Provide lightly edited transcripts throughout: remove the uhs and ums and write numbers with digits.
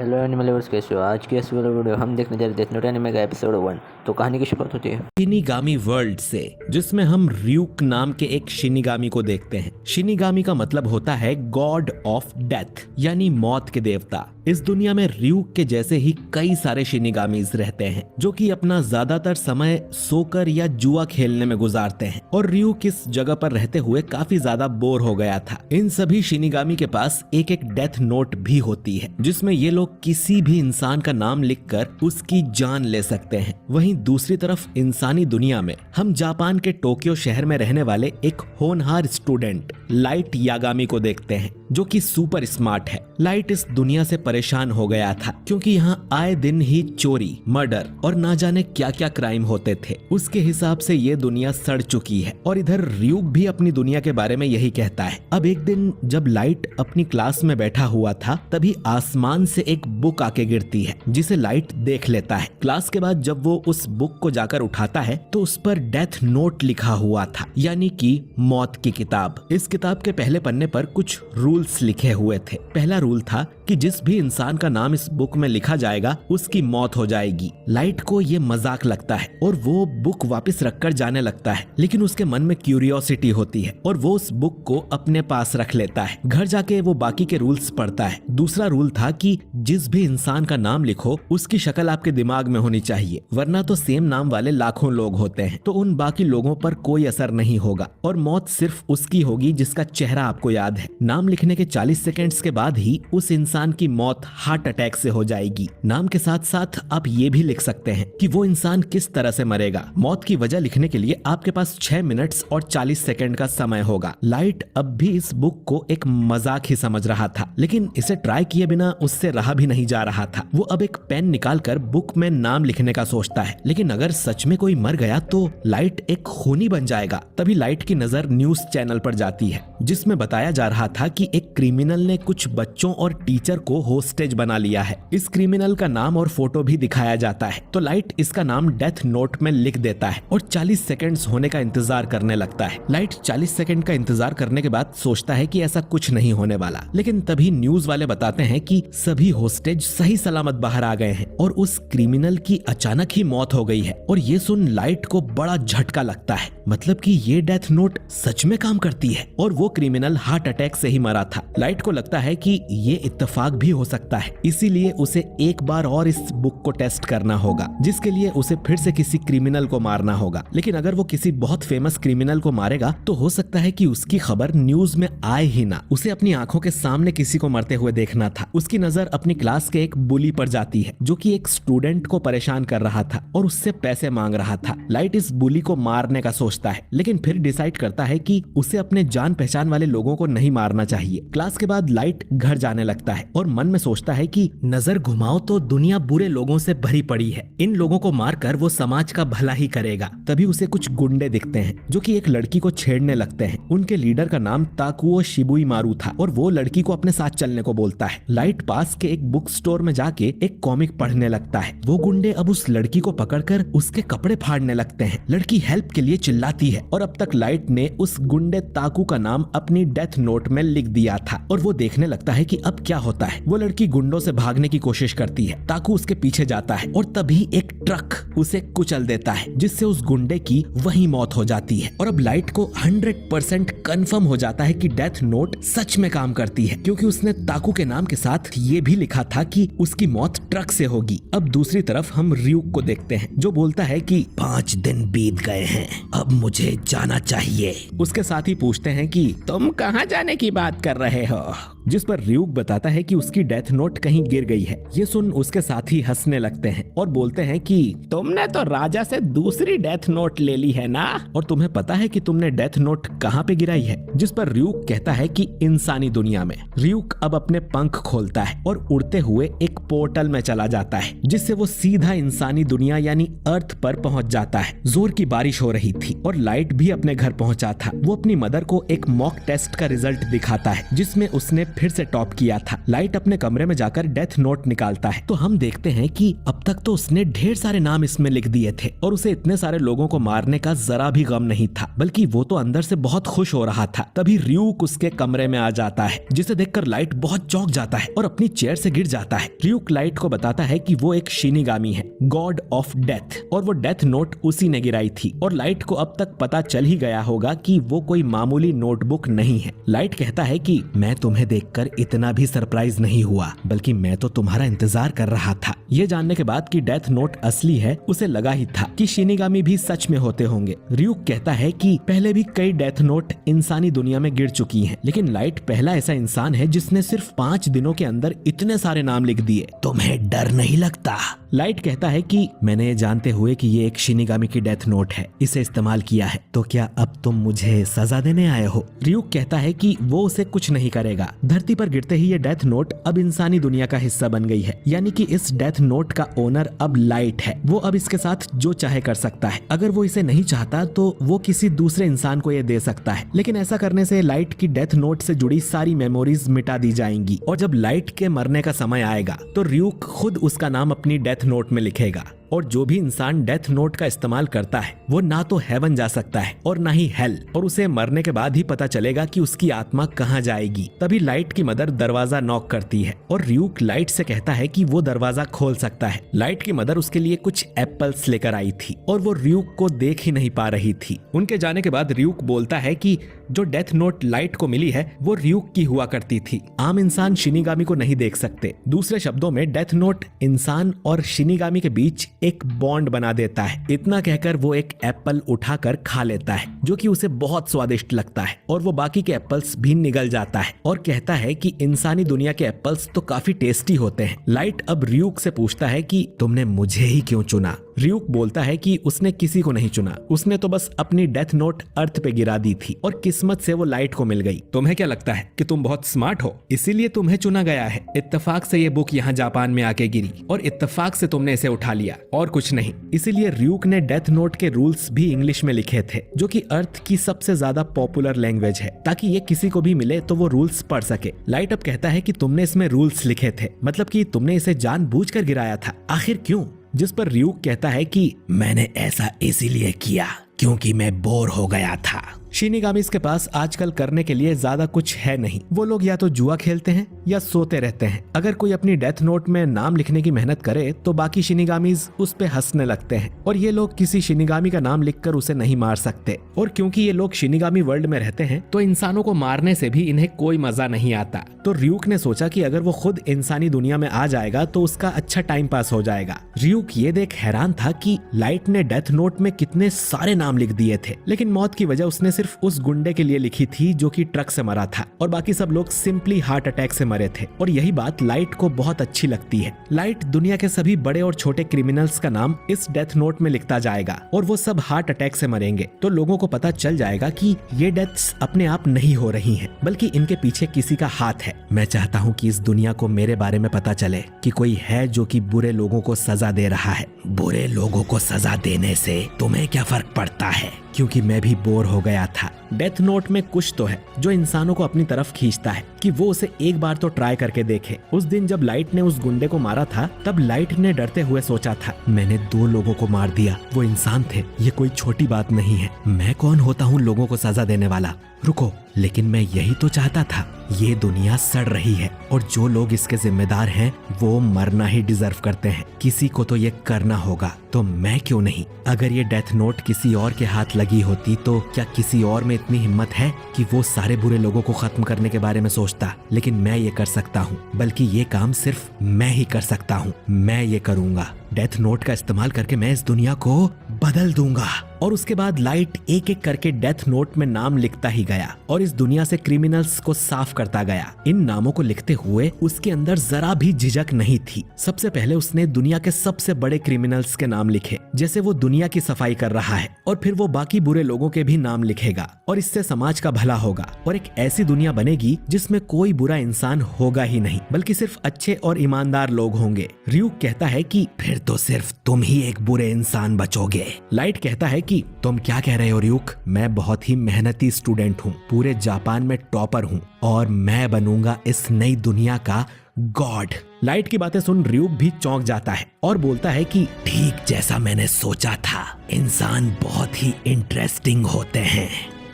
Hello animal lovers, कैसे हो? आज की इस वाले वीडियो हम देखने जा रहे हैं डेथ नोट एनिमे का एपिसोड 1। तो कहानी की शुरुआत होती है शिनिगामी वर्ल्ड से, जिसमें हम ryuk नाम के एक शिनिगामी को देखते हैं। शिनिगामी का मतलब होता है गॉड ऑफ डेथ, यानी मौत के देवता। इस दुनिया में ryuk के जैसे ही कई सारे शिनिगामीज रहते हैं जो कि अपना ज्यादातर समय सोकर या जुआ खेलने में गुजारते हैं, और ryuk इस जगह पर रहते हुए काफी ज्यादा बोर हो गया था। इन सभी शिनिगामी के पास एक एक डेथ नोट भी होती है जिसमें ये लोग किसी भी इंसान का नाम लिखकर उसकी जान ले सकते हैं। वहीं दूसरी तरफ इंसानी दुनिया में हम जापान के टोक्यो शहर में रहने वाले एक होनहार स्टूडेंट लाइट यागामी को देखते हैं जो कि सुपर स्मार्ट है। लाइट इस दुनिया से परेशान हो गया था क्योंकि यहाँ आए दिन ही चोरी, मर्डर और ना जाने क्या क्या क्राइम होते थे। उसके हिसाब से ये दुनिया सड़ चुकी है, और इधर ryuk भी अपनी दुनिया के बारे में यही कहता है। अब एक दिन जब लाइट अपनी क्लास में बैठा हुआ था तभी आसमान से एक बुक आके गिरती है जिसे लाइट देख लेता है। क्लास के बाद जब वो उस बुक को जाकर उठाता है तो उस पर डेथ नोट लिखा हुआ था, यानी कि मौत की किताब। इस किताब के पहले पन्ने पर कुछ रूल्स लिखे हुए थे। पहला रूल था कि जिस भी इंसान का नाम इस बुक में लिखा जाएगा उसकी मौत हो जाएगी। लाइट को ये मजाक लगता है और वो बुक वापस रखकर जाने लगता है, लेकिन उसके मन में क्यूरियोसिटी होती है और वो उस बुक को अपने पास रख लेता है। घर जाके वो बाकी के रूल्स पढ़ता है। दूसरा रूल था कि जिस भी इंसान का नाम लिखो उसकी शक्ल आपके दिमाग में होनी चाहिए, वरना तो सेम नाम वाले लाखों लोग होते हैं तो उन बाकी लोगों पर कोई असर नहीं होगा, और मौत सिर्फ उसकी होगी जिसका चेहरा आपको याद है। नाम लिखने के 40 सेकेंड्स के बाद ही उस इंसान की मौत हार्ट अटैक से हो जाएगी। नाम के साथ साथ आप ये भी लिख सकते हैं कि वो इंसान किस तरह से मरेगा। मौत की वजह लिखने के लिए आपके पास 6 मिनट्स और 40 सेकंड का समय होगा। लाइट अब भी इस बुक को एक मजाक ही समझ रहा था, लेकिन इसे ट्राई किए बिना उससे रहा भी नहीं जा रहा था। वो अब एक पेन निकालकर बुक में नाम लिखने का सोचता है, लेकिन अगर सच में कोई मर गया तो लाइट एक खूनी बन जाएगा। तभी लाइट की नजर न्यूज चैनल पर जाती है जिसमें बताया जा रहा था कि एक क्रिमिनल ने कुछ बच्चों और टीचर को होस्टेज बना लिया है। इस क्रिमिनल का नाम और फोटो भी दिखाया जाता है, तो लाइट इसका नाम डेथ नोट में लिख देता है और 40 सेकंड्स होने का इंतजार करने लगता है। लाइट 40 सेकंड का इंतजार करने के बाद सोचता है कि ऐसा कुछ नहीं होने वाला, लेकिन तभी न्यूज वाले बताते हैं कि सभी होस्टेज सही सलामत बाहर आ गए हैं और उस क्रिमिनल की अचानक ही मौत हो गई है। और ये सुन लाइट को बड़ा झटका लगता है, मतलब कि ये डेथ नोट सच में काम करती है और वो क्रिमिनल हार्ट अटैक से ही मरा था। लाइट को लगता है कि ये इत्तेफाक भी हो सकता है, इसीलिए उसे एक बार और इस बुक को टेस्ट करना होगा, जिसके लिए उसे फिर से किसी क्रिमिनल को मारना होगा। लेकिन अगर वो किसी बहुत फेमस क्रिमिनल को मारेगा तो हो सकता है कि उसकी खबर न्यूज में आए ही ना। उसे अपनी आंखों के सामने किसी को मरते हुए देखना था। उसकी नजर अपनी क्लास के एक बुली पर जाती है जो कि एक स्टूडेंट को परेशान कर रहा था और उससे पैसे मांग रहा था। लाइट इस बुली को मारने का सोचता है, लेकिन फिर डिसाइड करता है कि उसे अपने जान पहचान वाले लोगों को नहीं मारना चाहिए। क्लास के बाद लाइट घर जाने लगता है और मन में सोचता है कि नजर घुमाओ तो दुनिया बुरे लोगों से भरी पड़ी है, इन लोगों को मारकर वो समाज का भला ही करेगा। तभी उसे कुछ गुंडे दिखते हैं जो कि एक लड़की को छेड़ने लगते हैं। उनके लीडर का नाम ताकुओ शिबुई मारू था और वो लड़की को अपने साथ चलने को बोलता है। लाइट पास के एक बुक स्टोर में जाके एक कॉमिक पढ़ने लगता है। वो गुंडे अब उस लड़की को पकड़कर उसके कपड़े फाड़ने लगते हैं। लड़की हेल्प के लिए चिल्लाती है और अब तक लाइट ने उस गुंडे ताकू का नाम अपनी डेथ नोट में लिख दिया था और वो देखने लगता है कि अब क्या होता है। वो लड़की गुंडों से भागने की कोशिश करती है। ताकू उसके पीछे जाता है और तभी एक ट्रक उसे कुचल देता है, जिससे उस गुंडे की वही मौत हो जाती है। और अब लाइट को 100% कंफर्म हो जाता है कि डेथ नोट सच में काम करती है, क्योंकि उसने ताकू के नाम के साथ ये भी लिखा था कि उसकी मौत ट्रक से होगी। अब दूसरी तरफ हम ryuk को देखते हैं जो बोलता है कि 5 दिन बीत गए हैं, अब मुझे जाना चाहिए। उसके साथ ही पूछते हैं कि तुम कहाँ जाने की बात कर रहे हो, जिस पर ryuk बताता है कि उसकी डेथ नोट कहीं गिर गई है। ये सुन उसके साथी हंसने लगते हैं और बोलते हैं कि तुमने तो राजा से दूसरी डेथ नोट ले ली है ना, और तुम्हें पता है कि तुमने डेथ नोट कहाँ पे गिराई है। जिस पर ryuk कहता है कि इंसानी दुनिया में। ryuk अब अपने पंख खोलता है और उड़ते हुए एक पोर्टल में चला जाता है, जिससे वो सीधा इंसानी दुनिया यानी अर्थ पर पहुंच जाता है। जोर की बारिश हो रही थी और लाइट भी अपने घर पहुंचा था। वो अपनी मदर को एक मॉक टेस्ट का रिजल्ट दिखाता है जिसमें उसने फिर से टॉप किया था। लाइट अपने कमरे में जाकर डेथ नोट निकालता है तो हम देखते हैं कि अब तक तो उसने ढेर सारे नाम इसमें लिख दिए थे और उसे इतने सारे लोगों को मारने का जरा भी गम नहीं था, बल्कि वो तो अंदर से बहुत खुश हो रहा था। तभी र्यूक उसके कमरे में आ जाता है, जिसे देखकर लाइट बहुत चौंक जाता है और अपनी चेयर से गिर जाता है। र्यूक लाइट को बताता है कि वो एक शिनिगामी है, गॉड ऑफ डेथ, और वो डेथ नोट उसी ने गिराई थी। और लाइट को अब तक पता चल ही गया होगा कि वो कोई मामूली नोटबुक नहीं है। लाइट कहता है कि मैं तुम्हें देखकर इतना भी सरप्राइज नहीं हुआ, बल्कि मैं तो तुम्हारा इंतजार कर रहा था। ये जानने के बाद कि डेथ नोट असली है, उसे लगा ही था कि शिनिगामी भी सच में होते होंगे। र्यूक कहता है कि पहले भी कई डेथ नोट इंसानी दुनिया में गिर चुकी हैं, लेकिन लाइट पहला ऐसा इंसान है जिसने सिर्फ 5 दिनों के अंदर इतने सारे नाम लिख दिए। तुम्हें डर नहीं लगता? लाइट कहता है कि मैंने ये जानते हुए कि ये एक शिनिगामी की डेथ नोट है, इसे इस्तेमाल किया है, तो क्या अब तुम मुझे सजा देने आए हो? र्यूक कहता है कि वो उसे कुछ नहीं करेगा। धरती पर गिरते ही ये डेथ नोट अब इंसानी दुनिया का हिस्सा बन गई है, यानी कि इस डेथ नोट का ओनर अब लाइट है। वो अब इसके साथ जो चाहे कर सकता है। अगर वो इसे नहीं चाहता तो वो किसी दूसरे इंसान को ये दे सकता है, लेकिन ऐसा करने से लाइट की डेथ नोट से जुड़ी सारी मेमोरीज मिटा दी जाएंगी। और जब लाइट के मरने का समय आएगा तो र्यूक खुद उसका नाम अपनी डेथ नोट में लिखेगा। और जो भी इंसान डेथ नोट का इस्तेमाल करता है वो ना तो हेवन जा सकता है और ना ही हेल, और उसे मरने के बाद ही पता चलेगा कि उसकी आत्मा कहाँ जाएगी। तभी लाइट की मदर दरवाजा नॉक करती है और र्यूक लाइट से कहता है कि वो दरवाजा खोल सकता है। लाइट की मदर उसके लिए कुछ एप्पल्स लेकर आई थी और वो र्यूक को देख ही नहीं पा रही थी। उनके जाने के बाद र्यूक बोलता है कि जो डेथ नोट लाइट को मिली है वो र्यूक की हुआ करती थी। आम इंसान शिनिगामी को नहीं देख सकते। दूसरे शब्दों में डेथ नोट इंसान और शिनिगामी के बीच एक बॉन्ड बना देता है। इतना कहकर वो एक एप्पल उठाकर खा लेता है, जो कि उसे बहुत स्वादिष्ट लगता है, और वो बाकी के एप्पल्स भी निगल जाता है और कहता है कि इंसानी दुनिया के एप्पल्स तो काफी टेस्टी होते हैं। लाइट अब र्यूक से पूछता है कि तुमने मुझे ही क्यों चुना? र्यूक बोलता है कि उसने किसी को नहीं चुना, उसने तो बस अपनी डेथ नोट अर्थ पे गिरा दी थी और किस्मत से वो लाइट को मिल गई। तुम्हें क्या लगता है कि तुम बहुत स्मार्ट हो, इसीलिए तुम्हें चुना गया है? इत्तेफाक से ये बुक यहाँ जापान में आके गिरी और इत्तेफाक से तुमने इसे उठा लिया और कुछ नहीं। इसीलिए र्यूक ने डेथ नोट के रूल्स भी इंग्लिश में लिखे थे, जो कि अर्थ की सबसे ज्यादा पॉपुलर लैंग्वेज है, ताकि ये किसी को भी मिले तो वो रूल्स पढ़ सके। लाइट अब कहता है कि तुमने इसमें रूल्स लिखे थे, मतलब कि तुमने इसे जानबूझकर गिराया था, आखिर क्यों? जिस पर र्यूक कहता है कि मैंने ऐसा इसीलिए किया क्योंकि मैं बोर हो गया था। शिनिगामीज़ के पास आजकल करने के लिए ज्यादा कुछ है नहीं। वो लोग या तो जुआ खेलते हैं या सोते रहते हैं। अगर कोई अपनी डेथ नोट में नाम लिखने की मेहनत करे तो बाकी शिनिगामीज़ उस पे हंसने लगते हैं, और ये लोग किसी शिनिगामी का नाम लिखकर उसे नहीं मार सकते। और क्योंकि ये लोग शिनिगामी वर्ल्ड में रहते हैं तो इंसानों को मारने से भी इन्हें कोई मजा नहीं आता। तो र्यूक ने सोचा कि अगर वो खुद इंसानी दुनिया में आ जाएगा तो उसका अच्छा टाइम पास हो जाएगा। र्यूक ये देख हैरान था कि लाइट ने डेथ नोट में कितने सारे नाम लिख दिए थे, लेकिन मौत की वजह उसने सिर्फ उस गुंडे के लिए लिखी थी जो कि ट्रक से मरा था, और बाकी सब लोग सिंपली हार्ट अटैक से मरे थे। और यही बात लाइट को बहुत अच्छी लगती है। लाइट दुनिया के सभी बड़े और छोटे क्रिमिनल्स का नाम इस डेथ नोट में लिखता जाएगा और वो सब हार्ट अटैक से मरेंगे, तो लोगों को पता चल जाएगा कि ये डेथ्स अपने आप नहीं हो रही हैं, बल्कि इनके पीछे किसी का हाथ है। मैं चाहता हूँ कि इस दुनिया को मेरे बारे में पता चले कि कोई है जो कि बुरे लोगों को सजा दे रहा है। बुरे लोगों को सजा देने से तुम्हें क्या फर्क पड़ता है? क्योंकि मैं भी बोर हो गया था। डेथ नोट में कुछ तो है जो इंसानों को अपनी तरफ खींचता है कि वो उसे एक बार तो ट्राई करके देखे। उस दिन जब लाइट ने उस गुंडे को मारा था तब लाइट ने डरते हुए सोचा था, मैंने 2 लोगों को मार दिया, वो इंसान थे, ये कोई छोटी बात नहीं है। मैं कौन होता हूँ लोगों को सजा देने वाला? रुको, लेकिन मैं यही तो चाहता था। ये दुनिया सड़ रही है और जो लोग इसके जिम्मेदार हैं वो मरना ही डिजर्व करते हैं। किसी को तो ये करना होगा, तो मैं क्यों नहीं? अगर ये डेथ नोट किसी और के हाथ लगी होती तो क्या किसी और में इतनी हिम्मत है कि वो सारे बुरे लोगों को खत्म करने के बारे में सोचता? लेकिन मैं ये कर सकता हूँ, बल्कि ये काम सिर्फ मैं ही कर सकता हूँ। मैं ये करूँगा। डेथ नोट का इस्तेमाल करके मैं इस दुनिया को बदल दूंगा। और उसके बाद लाइट एक एक करके डेथ नोट में नाम लिखता ही गया और इस दुनिया से क्रिमिनल्स को साफ करता गया। इन नामों को लिखते हुए उसके अंदर जरा भी झिझक नहीं थी। सबसे पहले उसने दुनिया के सबसे बड़े क्रिमिनल्स के नाम लिखे, जैसे वो दुनिया की सफाई कर रहा है, और फिर वो बाकी बुरे लोगों के भी नाम लिखेगा और इससे समाज का भला होगा और एक ऐसी दुनिया बनेगी जिसमें कोई बुरा इंसान होगा ही नहीं, बल्कि सिर्फ अच्छे और ईमानदार लोग होंगे। र्यूक कहता है कि फिर तो सिर्फ तुम ही एक बुरे इंसान बचोगे। लाइट कहता है कि तुम क्या कह रहे हो र्यूक, मैं बहुत ही मेहनती स्टूडेंट हूँ, पूरे जापान में टॉपर हूँ और मैं बनूंगा इस नई दुनिया का गॉड। लाइट की बातें सुन र्यूक भी चौंक जाता है और बोलता है कि ठीक जैसा मैंने सोचा था, इंसान बहुत ही इंटरेस्टिंग होते हैं।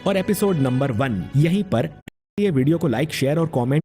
और एपिसोड नंबर 1 यहीं पर। ये वीडियो को लाइक, शेयर और कमेंट